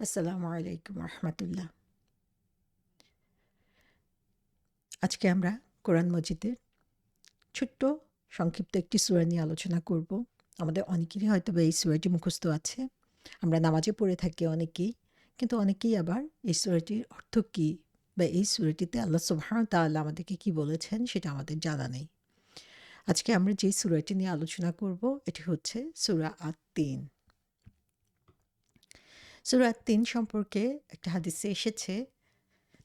আসসালামু আলাইকুম রহমতুল্লাহ। আজকে আমরা কোরআন মজিদের ছোট্ট সংক্ষিপ্ত একটি সূরা নিয়ে আলোচনা করব। আমাদের অনেকেরই হয়তো বা এই সূরাটি মুখস্থ আছে, আমরা নামাজে পড়ে থাকি অনেকেই, কিন্তু অনেকেই আবার এই সূরাটির অর্থ কী বা এই সূরাটিতে আল্লাহ সুবহানাহু ওয়া তাআলা আমাদেরকে কী বলেছেন সেটা আমাদের জানা নেই। আজকে আমরা যেই সূরাটি নিয়ে আলোচনা করব এটি হচ্ছে সূরা আত-তিন। সূরা আত-তিন সম্পর্কে একটা হাদিসে এসেছে,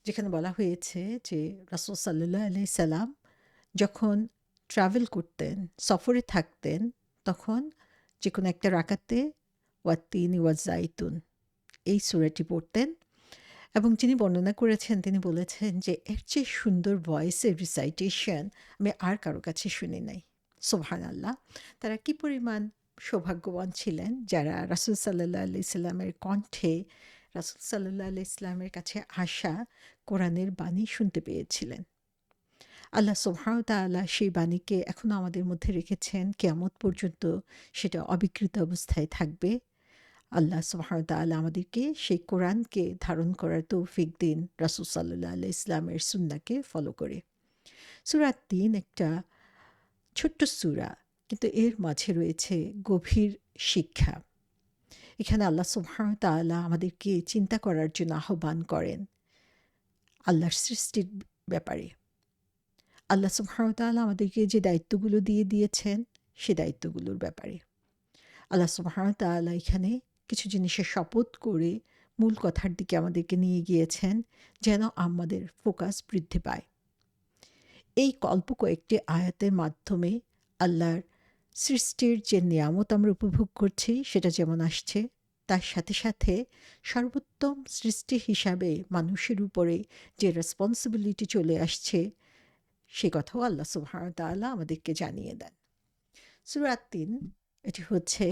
যেখানে বলা হয়েছে যে রাসূল সাল্লাল্লাহু আলাইহি সাল্লাম যখন ট্রাভেল করতেন, সফরে থাকতেন, তখন যেকোনো একটা রাকাতে ওয়াত্তিনি ওয়াজ্জাইতুন এই সূরাটি পড়তেন, এবং যিনি বর্ণনা করেছেন তিনি বলেছেন যে এর চেয়ে সুন্দর ভয়েসের রিসাইটেশন আমি আর কারো কাছে শুনি নাই। সুবহানাল্লাহ! তারা কি পরিমাণ সৌভাগ্যবান ছিলেন যারা রাসূল সাল্লাল্লাহু আলাইহি সাল্লামের কণ্ঠে রাসূল সাল্লাল্লাহু আলাইহি সাল্লামের কাছে আসা কোরআনের বাণী শুনতে পেয়েছিলেন। আল্লাহ সুবহানাহু ওয়া তাআলা সেই বাণীকে এখনো আমাদের মধ্যে রেখেছেন, কিয়ামত পর্যন্ত সেটা অবিকৃত অবস্থায় থাকবে। আল্লাহ সুবহানাহু ওয়া তাআলা আমাদেরকে সেই কোরআনকে ধারণ করার তৌফিক দিন, রাসূল সাল্লাল্লাহু আলাইহি ইসলামের সুন্নাহকে ফলো করে। সূরা তিন একটা ছোট্ট সূরা, কিন্তু এর মাঝে রয়েছে গভীর শিক্ষা। এখানে আল্লাহ সুবহানাহু ওয়া তাআলা আমাদেরকে চিন্তা করার জন্য আহ্বান করেন আল্লাহর সৃষ্টির ব্যাপারে। আল্লাহ সুবহানাহু ওয়া তাআলা আমাদেরকে যে দায়িত্বগুলো দিয়ে দিয়েছেন, সে দায়িত্বগুলোর ব্যাপারে। আল্লাহ সুবহানাহু ওয়া তাআলা এখানে কিছু জিনিসের শপথ করে মূল কথার দিকে আমাদেরকে নিয়ে গিয়েছেন, যেন আমাদের ফোকাস বৃদ্ধি পায়। এই অল্প কয়েকটি আয়াতের মাধ্যমে আল্লাহর সৃষ্টির যে নিয়ামত আমরা উপভোগ করছি সেটা যেমন আসছে, তার সাথে সাথে সর্বোত্তম সৃষ্টি হিসাবে মানুষের উপরে যে রেসপন্সিবিলিটি চলে আসছে, সে কথাও আল্লাহ সুবহানাহু ওয়া তাআলা আমাদেরকে জানিয়ে দেন। সূরা তিন এটি হচ্ছে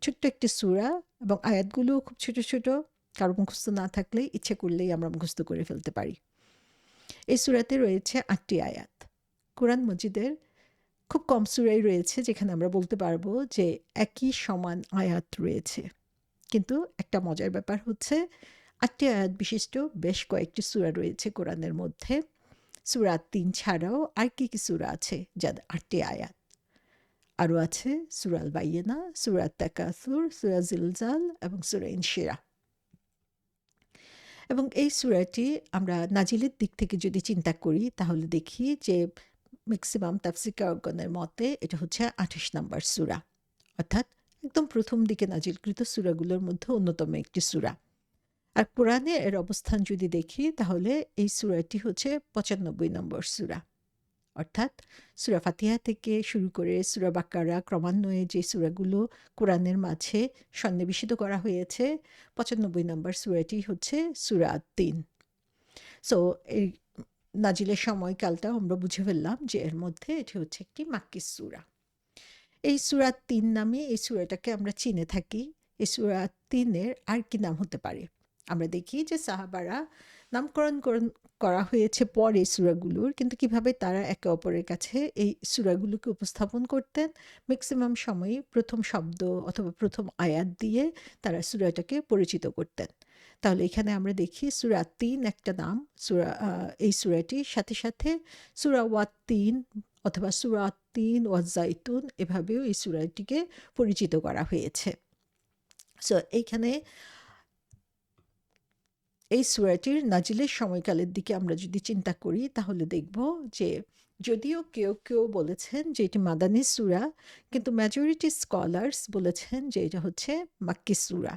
ছোট্ট একটি সূরা, এবং আয়াতগুলোও খুব ছোট ছোট। কারো মুখস্থ না থাকলে ইচ্ছে করলেই আমরা মুখস্থ করে ফেলতে পারি। এই সূরাতে রয়েছে ৮টি আয়াত। কোরআন মজিদের খুব কম সূরাই রয়েছে যেখানে আমরা বলতে পারবো যে একই সমান আয়াত রয়েছে। কিন্তু একটা মজার ব্যাপার হচ্ছে ৮টি আয়াত বিশিষ্ট বেশ কয়েকটি সূরা রয়েছে কোরআনের মধ্যে। সূরা তিন ছাড়াও আর কি সূরা আছে যার ৮টি আয়াত? আরও আছে সূরা আল বাইয়িনা, সূরা আত-তাকাসুর, সূরা জিলজাল এবং সূরা ইনশিরাহ। এবং এই সূরাটি আমরা নাজিলের দিক থেকে যদি চিন্তা করি তাহলে দেখি যে ম্যাক্সিমাম তাফসীরকারগণের মতে এটা হচ্ছে ২৮ নাম্বার সূরা। অর্থাৎ একদম প্রথম দিকে নাজিলকৃত সূরাগুলোর মধ্যে অন্যতম একটি সূরা। আর কোরআনে এর অবস্থান যদি দেখি তাহলে এই সূরাটি হচ্ছে ৯৫ নম্বর সূরা। অর্থাৎ সূরা ফাতিহা থেকে শুরু করে সূরা বাকারা ক্রমান্বয়ে যে সূরাগুলো কোরআনের মাঝে সন্নিবেশিত করা হয়েছে, ৯৫ নম্বর সূরাটি হচ্ছে সূরা আত-তিন। সো এই নাজিলের সময়কালটা আমরা বুঝে ফেললাম যে এর মধ্যে এটি হচ্ছে একটি মাক্কি সূরা। এই সূরা তিন নামে এই সূরাটাকে আমরা চিনে থাকি। এই সূরা তিনের আর কি নাম হতে পারে? আমরা দেখি যে সাহাবারা নামকরণ করা হয়েছে পরে সূরাগুলোর, কিন্তু কিভাবে তারা একে অপরের কাছে এই সূরাগুলোকে উপস্থাপন করতেন, ম্যাক্সিমাম সময়ই প্রথম শব্দ অথবা প্রথম আয়াত দিয়ে তারা সূরাটাকে পরিচিত করতেন। তাহলে এখানে আমরা দেখি সূরা তিন একটা নাম, এই সূরাটির সাথে সাথে সূরা ওয়াত-তিন অথবা সূরা আত-তিন ওয়াজ-জাইতুন এভাবেও এই সূরাটিকে পরিচিত করা হয়েছে। সো এইখানে এই সূরাটির নাজিলের সময়কালের দিকে আমরা যদি চিন্তা করি তাহলে দেখব যে যদিও কেউ কেউ বলেছেন যে এটি মাদানী সূরা, কিন্তু মেজরিটি স্কলার্স বলেছেন যে এটা হচ্ছে মাক্কি সূরা।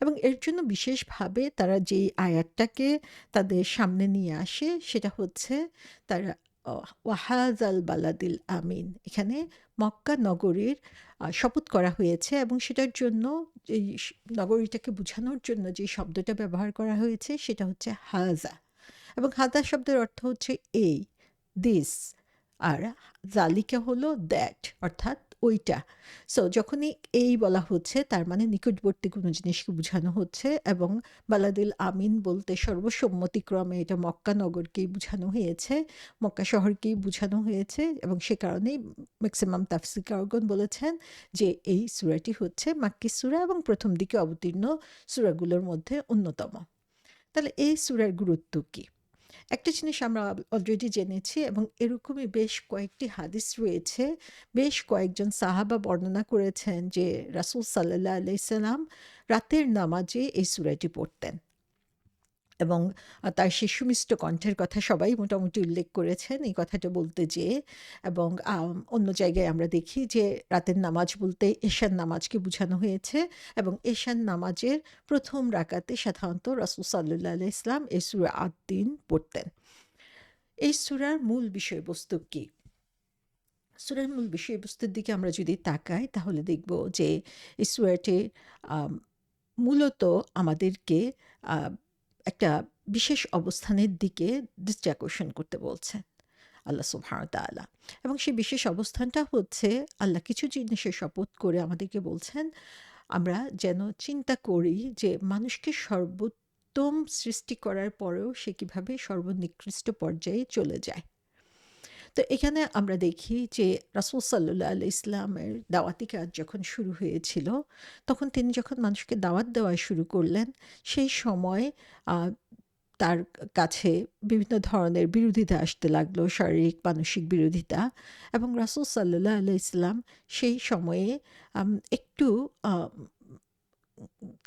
এবং এর জন্য বিশেষভাবে তারা যেই আয়াতটাকে তাদের সামনে নিয়ে আসে সেটা হচ্ছে তারা ওয়াহাজাল বালাদিল আমিন, এখানে মক্কা নগরীর শপথ করা হয়েছে, এবং সেটার জন্য এই নগরীটাকে বোঝানোর জন্য যে শব্দটা ব্যবহার করা হয়েছে সেটা হচ্ছে হাজা, এবং হাজা শব্দের অর্থ হচ্ছে এই, দিস, আর জালিকা হলো দ্যাট, অর্থাৎ ওইটা। সো যখনই এই বলা হচ্ছে তার মানে নিকটবর্তী কোনো জিনিসকে বুঝানো হচ্ছে এবং বালাদিল আমিন বলতে সর্বসম্মতিক্রমে এটা মক্কা নগরকেই বুঝানো হয়েছে, মক্কা শহরকেই বুঝানো হয়েছে এবং সে কারণেই ম্যাক্সিমাম তাফসীরকারগণ বলেছেন যে এই সূরাটি হচ্ছে মাক্কী সূরা এবং প্রথম দিকে অবতীর্ণ সূরাগুলোর মধ্যে অন্যতম। তাহলে এই সূরার গুরুত্ব কী? একটা জিনিস আমরা অলরেডি জেনেছি এবং এরকমই বেশ কয়েকটি হাদিস রয়েছে, বেশ কয়েকজন সাহাবা বর্ণনা করেছেন যে রাসূল সাল্লাল্লাহু আলাইহি সাল্লাম রাতের নামাজে এই সূরাটি পড়তেন এবং তার সেই সুমিষ্ট কণ্ঠের কথা সবাই মোটামুটি উল্লেখ করেছেন এই কথাটা বলতে যেয়ে। এবং অন্য জায়গায় আমরা দেখি যে রাতের নামাজ বলতে এশার নামাজকে বোঝানো হয়েছে এবং এশার নামাজের প্রথম রাকাতে সাধারণত রাসূল সাল্লাল্লাহু আলাইহি সাল্লাম এই সূরা আদ-দীন পড়তেন। এই সূরার মূল বিষয়বস্তু কী? সূরার মূল বিষয়বস্তুর দিকে আমরা যদি তাকাই তাহলে দেখব যে এই সূরাটি আম মূলত আমাদেরকে আ একটা বিশেষ অবস্থানের দিকে দৃষ্টি আকর্ষণ করতে বলছেন আল্লাহ সুবহানাহু ওয়া তাআলা। এবং সেই বিশেষ অবস্থানটা হচ্ছে আল্লাহ কিছু জিনিসের শপথ করে আমাদেরকে বলছেন আমরা যেন চিন্তা করি যে মানুষকে সর্বোত্তম সৃষ্টি করার পরেও সে কিভাবে সর্বনিকৃষ্ট পর্যায়ে চলে যায়। তো এখানে আমরা দেখি যে রাসূল সাল্লাল্লাহু আলাইহি ইসলামের দাওয়াতি কাজ যখন শুরু হয়েছিল, তখন তিনি যখন মানুষকে দাওয়াত দেওয়া শুরু করলেন, সেই সময় আ তার কাছে বিভিন্ন ধরনের বিরোধিতা আসতে লাগলো, শারীরিক, মানসিক বিরোধিতা। এবং রাসূল সাল্লাল্লাহু আলাইহি ইসলাম সেই সময়ে একটু আ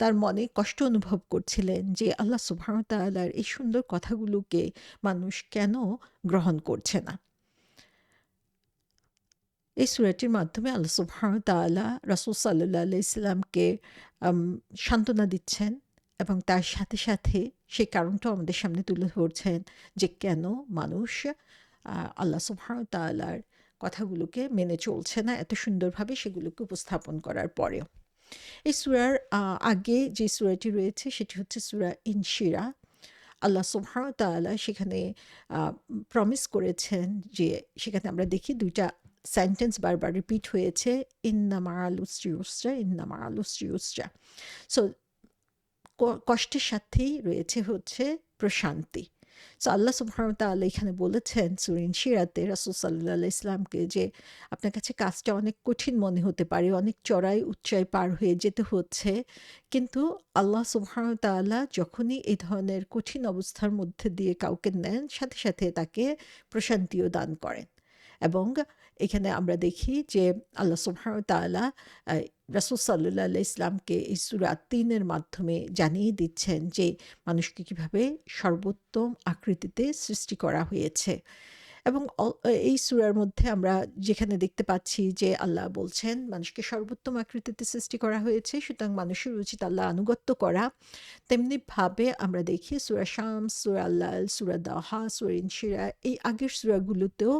তার মনে কষ্ট অনুভব করছিলেন যে আল্লাহ সুবহানাহু ওয়া তাআলার এই সুন্দর কথাগুলোকে মানুষ কেন গ্রহণ করছে না? এই সূরাটির মাধ্যমে আল্লাহ সুবহানাহু ওয়া তাআলা রাসূল সাল্লাল্লাহু আলাইহি সাল্লামকে আম সান্ত্বনা দিচ্ছেন এবং তার সাথে, সাথে সেই কারণটাও আমাদের সামনে তুলে ধরছেন যে কেন মানুষ আল্লাহ সুবহানাহু ওয়া তাআলার কথাগুলোকে মেনে চলছে না এত সুন্দরভাবে সেগুলোকে উপস্থাপন করার পরেও। এই সূরার আগে যে সূরাটি রয়েছে সেটি হচ্ছে সূরা ইনশিরা। আল্লাহ সুবহানাহু ওয়া তাআলা সেখানে আ প্রমিস করেছেন যে সেখানে আমরা দেখি ২ টা সেন্টেন্স বারবার রিপিট হয়েছে, ইন্না মাআল উসরি ইউসরা, ইন্না মাআল উসরি ইউসরা। সো কষ্টের সাথেই রয়েছে হচ্ছে প্রশান্তি। সো আল্লাহ সুবহানাহু ওয়া তাআলা এখানে বলেছেন সূরা ইনশিরাতে রাসূল সাল্লাল্লাহু আলাইহি ইসলামকে যে আপনার কাছে কাজটা অনেক কঠিন মনে হতে পারে, অনেক চড়াই উচ্চাই পার হয়ে যেতে হচ্ছে। কিন্তু আল্লাহ সুবহানাহু ওয়া তাআলা যখনই এই ধরনের কঠিন অবস্থার মধ্যে দিয়ে কাউকে নেন, সাথে, সাথে তাকে প্রশান্তিও দান করেন। এবং এখানে আমরা দেখি যে আল্লাহ সুবহানাহু ওয়া তাআলা আ রাসূল সাল্লাল্লাহু আলাইহি ইসলামকে এই সূরা ৩ এর মাধ্যমে জানিয়ে দিচ্ছেন যে মানুষকে কিভাবে সর্বোত্তম আকৃতিতে সৃষ্টি করা হয়েছে। এবং এই সূরার মধ্যে আমরা যেখানে দেখতে পাচ্ছি যে আল্লাহ বলছেন মানুষকে সর্বোত্তম আকৃতিতে সৃষ্টি করা হয়েছে, সুতরাং মানুষের উচিত আল্লাহ আনুগত্য করা। তেমনিভাবে আমরা দেখি সূরা শামস, সূরা আল-লাল, সূরা দাহা, সূরা ইনশিরা এই আগের সূরাগুলোতেও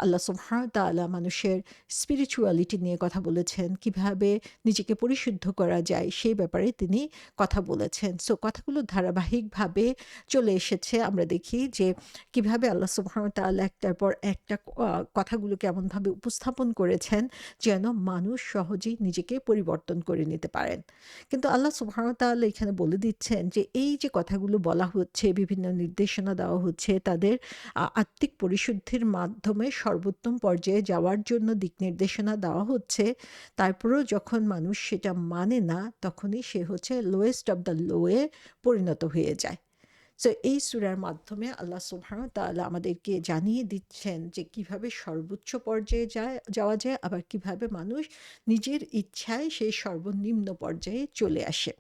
আল্লাহ সুবহানাহু ওয়া তাআলা মানুষের স্পিরিচুয়ালিটি নিয়ে কথা বলেছেন। কিভাবে নিজেকে পরিশুদ্ধ করা যায় সেই ব্যাপারে তিনি কথা বলেছেন। সো কথাগুলো ধারাবাহিকভাবে চলে এসেছে। আমরা দেখি যে কিভাবে আল্লাহ সুবহানাহু ওয়া তাআলা একটার পর একটা কথাগুলোকে এমনভাবে উপস্থাপন করেছেন যেন মানুষ সহজেই নিজেকে পরিবর্তন করে নিতে পারেন। কিন্তু আল্লাহ সুবহানাহু ওয়া তাআলা এখানে বলে দিচ্ছেন যে এই যে কথাগুলো বলা হচ্ছে, বিভিন্ন নির্দেশনা দেওয়া হচ্ছে তাদের আত্মিক পরিশুদ্ধির মাধ্যমে সর্বোত্তম পর্যায়ে যাওয়ার জন্য দিক নির্দেশনা দেওয়া হচ্ছে। তারপরেও যখন মানুষ সেটা মানে না তখনই সে হচ্ছে লোয়েস্ট অফ দ্য লো এ পরিণত হয়ে যায়। সো এই সূরার মাধ্যমে আল্লাহ সুবহানাহু ওয়া তাআলা আমাদেরকে জানিয়ে দিচ্ছেন যে কিভাবে সর্বোচ্চ পর্যায়ে যাওয়া যায়, আবার কিভাবে মানুষ নিজের ইচ্ছায় সেই সর্বনিম্ন পর্যায়ে চলে আসে।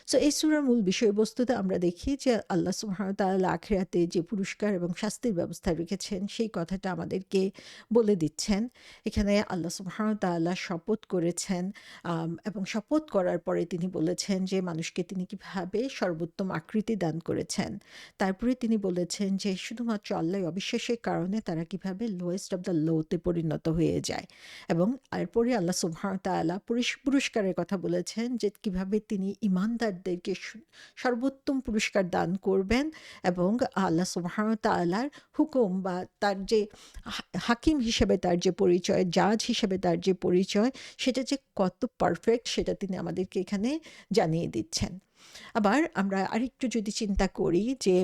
সো এই সূরার মূল বিষয়বস্তুতে আমরা দেখি যে আল্লাহ সুবহানাহু ওয়া তাআলা আখিরাতে যে পুরস্কার এবং শাস্তির ব্যবস্থা রেখেছেন সেই কথাটা আমাদেরকে বলে দিচ্ছেন। এখানে আল্লাহ সুবহানাহু ওয়া তাআলা শপথ করেছেন এবং শপথ করার পরে তিনি বলেছেন যে মানুষকে তিনি কিভাবে সর্বোত্তম আকৃতি দান করেছেন। তারপরে তিনি বলেছেন যে শুধুমাত্র আল্লাহর অবিশ্বাসের কারণে তারা কিভাবে লোয়েস্ট অফ দ্য লো তে পরিণত হয়ে যায়। এবং এরপরে আল্লাহ সুবহানাহু ওয়া তাআলা পুরস্কারের কথা বলেছেন যে কিভাবে তিনি ঈমানদারদেরকে সর্বোত্তম পুরস্কার দান করবেন এবং আল্লাহ সুবহানাহু ওয়া তাআলার হুকুম বা তার যে হাকিম হিসেবে তার যে পরিচয়, জাজ হিসেবে তার যে পরিচয়, সেটা যে কত পারফেক্ট সেটা তিনি আমাদেরকে এখানে জানিয়ে দিচ্ছেন। আবার আমরা আরেকটু যদি চিন্তা করি যে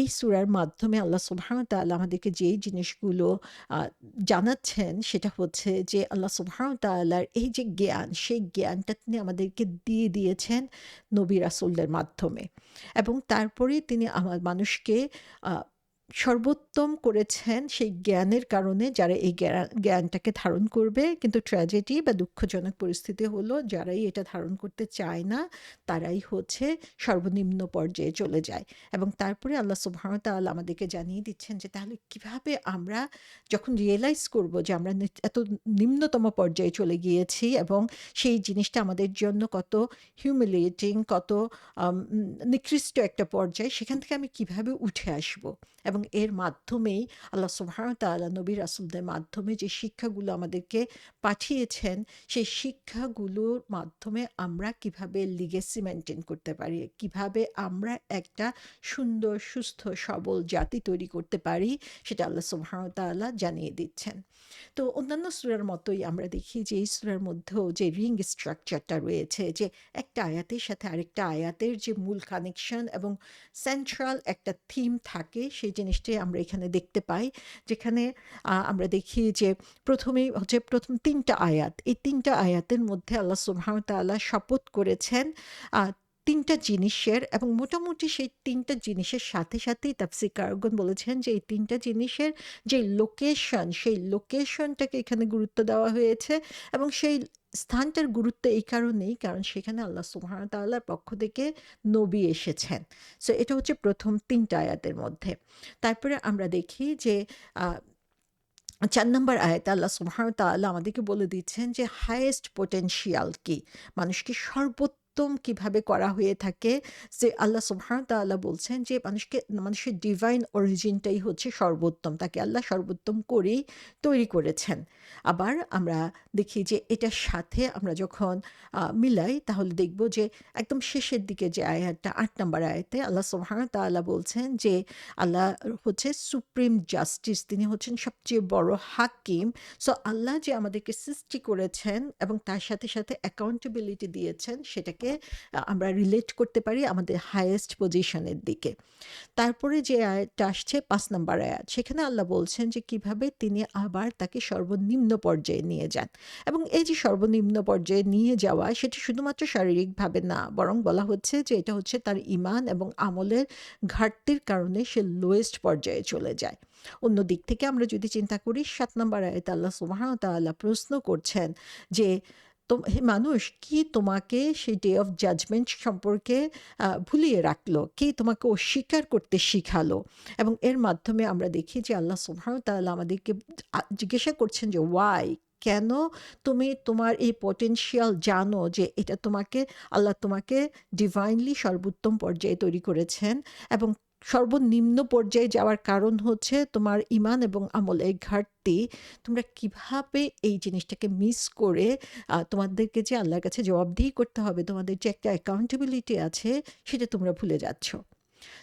এই সূরার মাধ্যমে আল্লাহ সুবহানাহু ওয়া তাআলা আমাদেরকে যেই জিনিসগুলো জানাচ্ছেন সেটা হচ্ছে যে আল্লাহ সুবহানাহু ওয়া তাআলার এই যে জ্ঞান, সেই জ্ঞানটা তিনি আমাদেরকে দিয়ে দিয়েছেন নবী রাসূলদের মাধ্যমে এবং তারপরে তিনি মানুষকে আ সর্বোত্তম করেছেন সেই জ্ঞানের কারণে যারা এই জ্ঞানটাকে ধারণ করবে। কিন্তু ট্র্যাজেডি বা দুঃখজনক পরিস্থিতি হলো যারাই এটা ধারণ করতে চায় না, তারাই হচ্ছে সর্বনিম্ন পর্যায়ে চলে যায়। এবং তারপরে আল্লাহ সুবহানাহু ওয়া তাআলা আমাদেরকে জানিয়ে দিচ্ছেন যে তাহলে কিভাবে আমরা যখন রিয়ালাইজ করব যে আমরা এত নিম্নতম পর্যায়ে চলে গিয়েছি এবং সেই জিনিসটা আমাদের জন্য কত হিউমিলিয়েটিং, কত নিকৃষ্ট একটা পর্যায়, সেখান থেকে আমি কিভাবে উঠে আসব। এবং এর মাধ্যমেই আল্লাহ সুবহানাহু ওয়া তাআলা নবী রাসূলদের মাধ্যমে যে শিক্ষাগুলো আমাদেরকে পাঠিয়েছেন, সেই শিক্ষাগুলোর মাধ্যমে আমরা কিভাবে লিগেসি মেইনটেইন করতে পারি, কিভাবে আমরা একটা সুন্দর, সুস্থ, সবল জাতি তৈরি করতে পারি, সেটা আল্লাহ সুবহানাহু ওয়া তাআলা জানিয়ে দিচ্ছেন। তো অন্যান্য সূরার মতোই আমরা দেখি যে এই সূরার মধ্যেও যে রিং স্ট্রাকচারটা রয়েছে, যে একটা আয়াতের সাথে আরেকটা আয়াতের যে মূল কানেকশন এবং সেন্ট্রাল একটা থিম থাকে, সেই জিনিসটাই আমরা এখানে দেখতে পাই। যেখানে আমরা দেখি যে প্রথমেই হচ্ছে প্রথম ৩ টা আয়াত। এই ৩ টা আয়াতের মধ্যে আল্লাহ সুবহানাহু ওয়া তাআলা শপথ করেছেন ৩ টা জিনিসের এবং মোটামুটি সেই ৩ টা জিনিসের সাথে সাথেই তাফসীরকারগণ বলেছেন যে এই ৩ টা জিনিসের যে লোকেশন, সেই লোকেশনটাকে এখানে গুরুত্ব দেওয়া হয়েছে এবং সেই স্থানটার গুরুত্ব এই কারণেই, কারণ সেখানে আল্লাহ সুবহানাহু ওয়া তাআলার পক্ষ থেকে নবী এসেছেন। সো এটা হচ্ছে প্রথম ৩ টা আয়াতের মধ্যে। তারপরে আমরা দেখি যে আ ৪ নম্বর আয়াতে আল্লাহ সুবহানাহু ওয়া তাআলা আমাদেরকে বলে দিচ্ছেন যে হাইয়েস্ট পোটেনশিয়াল কি? মানুষকে সর্বোত্তম কিভাবে করা হয়ে থাকে, যে আল্লাহ সুবহানাহু ওয়া তাআলা বলছেন যে মানুষের ডিভাইন অরিজিনটাই হচ্ছে সর্বোত্তম। তাকে আল্লাহ সর্বোত্তম করেই তৈরি করেছেন। আবার আমরা দেখি যে এটার সাথে আমরা যখন মিলাই তাহলে দেখব যে একদম শেষের দিকে যে আয়াতটা ৮ নম্বর আয়াতে আল্লাহ সুবহানাহু ওয়া তাআলা বলছেন যে আল্লাহ হচ্ছে সুপ্রিম জাস্টিস, তিনি হচ্ছেন সবচেয়ে বড় হাকিম। সো আল্লাহ যে আমাদেরকে সৃষ্টি করেছেন এবং তার সাথে সাথে অ্যাকাউন্টেবিলিটি দিয়েছেন, সেটাকে আমরা রিলেট করতে পারি আমাদের হাইয়েস্ট পজিশনের দিকে। তারপরে যে আয়াতটা আসছে ৫ নম্বর আয়াত, সেখানে আল্লাহ বলছেন যে কিভাবে তিনি আবার তাকে সর্বনিম্ন পর্যায়ে নিয়ে যান এবং এই যে সর্বনিম্ন পর্যায়ে নিয়ে যাওয়া, সেটা শুধুমাত্র শারীরিকভাবে না, বরং বলা হচ্ছে যে এটা হচ্ছে তার ঈমান এবং আমলের ঘাটতির কারণে সে লোয়েস্ট পর্যায়ে চলে যায়। অন্য দিক থেকে আমরা যদি চিন্তা করি ৭ নম্বর আয়াতে আল্লাহ সুবহানাহু ওয়া তাআলা প্রশ্ন করছেন যে হে মানুষ, কি তোমাকে সেই ডে অফ জাজমেন্ট সম্পর্কে ভুলিয়ে রাখলো? কে তোমাকে অস্বীকার করতে শিখালো? এবং এর মাধ্যমে আমরা দেখি যে আল্লাহ সুবহানাহু ওয়া তাআলা আমাদেরকে জিজ্ঞাসা করছেন যে ওয়াই? কেন তুমি তোমার এই পটেনশিয়াল জানো যে এটা আল্লাহ তোমাকে ডিভাইনলি সর্বোত্তম পর্যায়ে তৈরি করেছেন এবং সর্বনিম্ন পর্যায়ে যাওয়ার কারণ হচ্ছে তোমার ঈমান এবং আমলের ঘাটতি। তোমরা কিভাবে এই জিনিসটাকে মিস করে তোমাদেরকে যে আল্লাহর কাছে জবাবদিহি করতে হবে, তোমাদের যে একটা অ্যাকাউন্টেবিলিটি আছে, সেটা তোমরা ভুলে যাচ্ছ।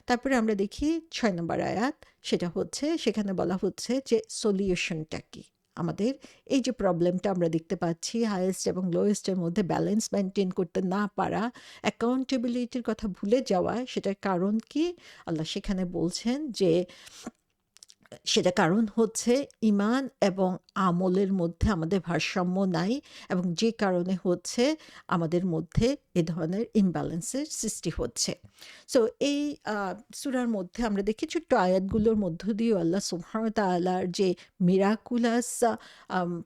তারপরে আমরা দেখি ৬ নম্বর আয়াত, সেটা হচ্ছে সেখানে বলা হচ্ছে যে সলিউশনটা কি? আমাদের এই যে প্রবলেমটা আমরা দেখতে পাচ্ছি, হাইয়েস্ট এবং লোয়েস্টের মধ্যে ব্যালেন্স মেইনটেইন করতে না পারা, অ্যাকাউন্টেবিলিটির কথা ভুলে যাওয়া, সেটার কারণ কি? আল্লাহ সেখানে বলছেন যে সেটা কারণ হচ্ছে ঈমান এবং আমলের মধ্যে আমাদের ভারসাম্য নাই এবং যে কারণে হচ্ছে আমাদের মধ্যে এ ধরনের ইমব্যালেন্সের সৃষ্টি হচ্ছে। সো এই সূরার মধ্যে আমরা দেখি ছোট্ট আয়াতগুলোর মধ্য দিয়েও আল্লাহ সুবহানাহু ওয়া তাআলার যে মিরাকুলাস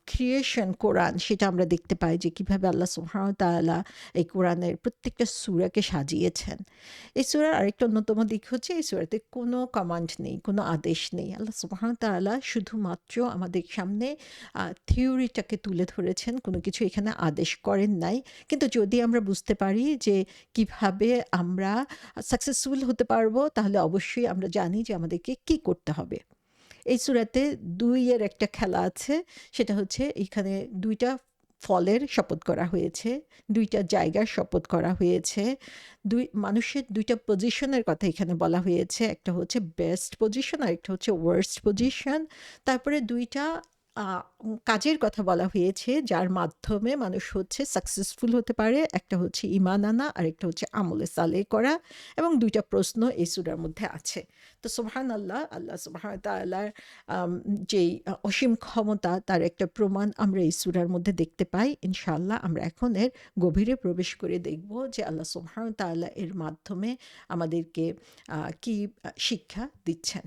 ক্রিয়েশন কোরআন, সেটা আমরা দেখতে পাই যে কিভাবে আল্লাহ সুবহানাহু ওয়া তাআলা এই কোরআনের প্রত্যেকটা সূরাকে সাজিয়েছেন। এই সূরার আরেকটা অন্যতম দিক হচ্ছে এই সূরাতে কোনো কমান্ড নেই, কোনো আদেশ নেই। আল্লাহ সুবহানাহু ওয়া তাআলা শুধুমাত্র আমাদের সামনে থিওরিটাকে তুলে ধরেছেন, কোনো কিছু এখানে আদেশ করেন নাই। কিন্তু যদি আমরা বুঝতে পারি যে কিভাবে আমরা সাকসেসফুল হতে পারবো, তাহলে অবশ্যই আমরা জানি যে আমাদেরকে কি করতে হবে। এই সূরাতে ২ এর একটা খেলা আছে, সেটা হচ্ছে এখানে ২ টা ফলের শপথ করা হয়েছে, ২ টা জায়গার শপথ করা হয়েছে। মানুষের ২ টা পজিশনের কথা এখানে বলা হয়েছে। একটা হচ্ছে বেস্ট পজিশন, আরেকটা হচ্ছে ওয়ার্স্ট পজিশন। তারপরে ২ টা আ কাজের কথা বলা হয়েছে যার মাধ্যমে মানুষ হচ্ছে সাকসেসফুল হতে পারে। একটা হচ্ছে ঈমান আনা, আরেকটা হচ্ছে আমলে সালেহ করা, এবং ২ টা প্রশ্ন এই সূরার মধ্যে আছে। তো সুবহানাল্লাহ, আল্লাহ সুবহানাহু ওয়া তাআলার যেই অসীম ক্ষমতা, তার একটা প্রমাণ আমরা এই সূরার মধ্যে দেখতে পাই। ইনশাআল্লাহ আমরা এখন এর গভীরে প্রবেশ করে দেখব যে আল্লাহ সুবহানাহু ওয়া তাআলা এর মাধ্যমে আমাদেরকে কি শিক্ষা দিচ্ছেন।